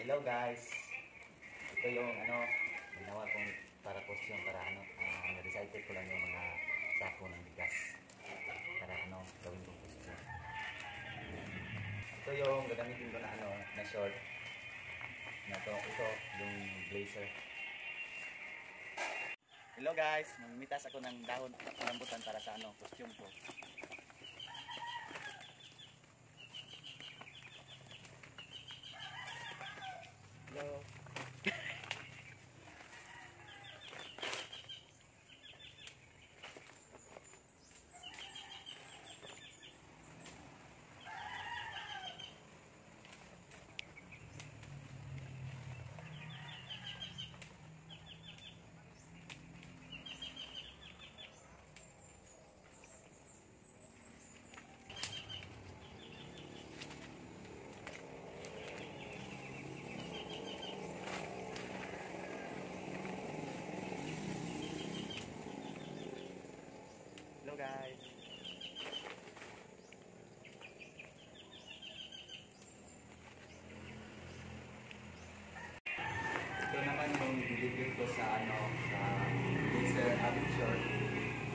Hello guys. Ito yung ginawa kong para costume para na-recycle ko lang yung mga sako ng bigas para gawin kong costume. Ito yung gagamitin ko na short. Ito yung blazer. Hello guys, mamimitas ako ng dahon ng rambutan para sa costume ko. Hello. Hello guys. Ito naman yung delivery ko sa blazer habit short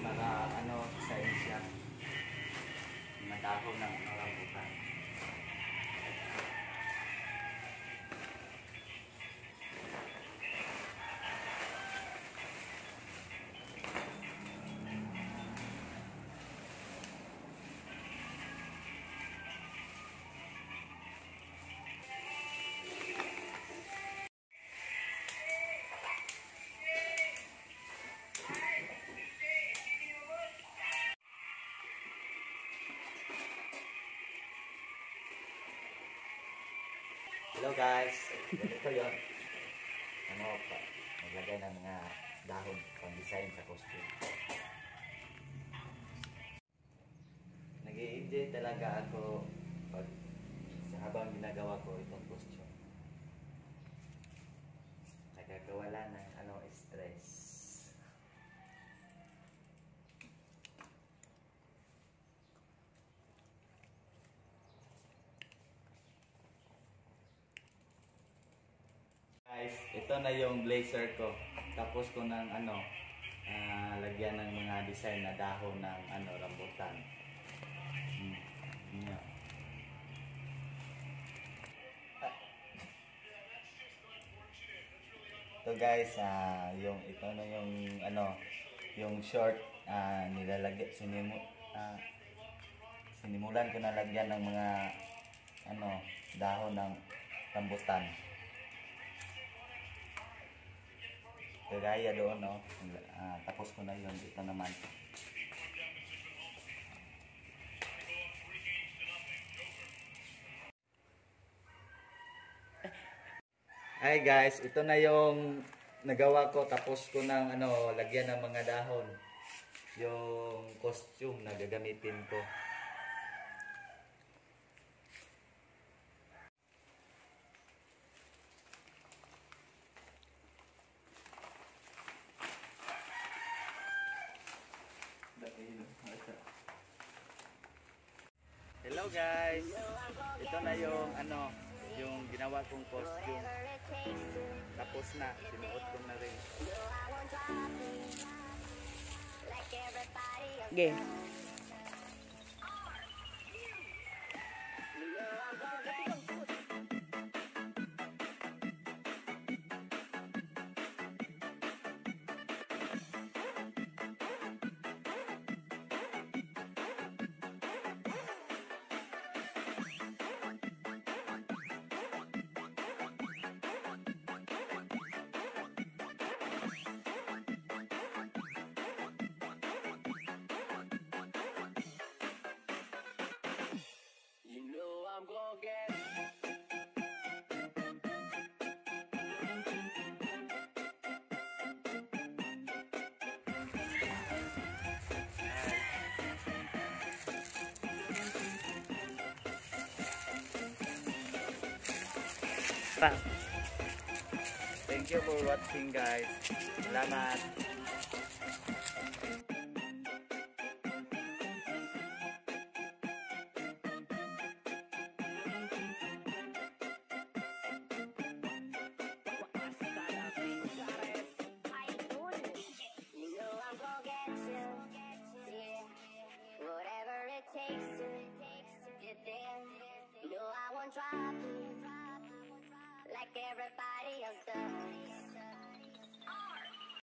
para design siya. Matahon ng rambutan. Hello guys, ganito yun. Maglagay ng mga dahon pang design sa costume. Nag-i-enjoy talaga ako habang ginagawa ko itong costume. Nagkakawala ng stress. Guys, ito na yung blazer ko. Tapos ko ng lagyan ng mga design na dahon ng rambutan. Ito guys, ito na yung short nilalagyan sinimulan ko na lagyan ng mga dahon ng rambutan. Kagaya doon, tapos ko na yun. Dito naman. Hi guys, ito na yung nagawa ko. Tapos ko ng lagyan ng mga dahon. Yung costume na gagamitin ko. Hello guys. Ito na yung ginawa kong costume. Tapos na, sinuot ko na rin. Game. I'm gonna get Thank you for watching guys. Salamat. drop it like everybody else does.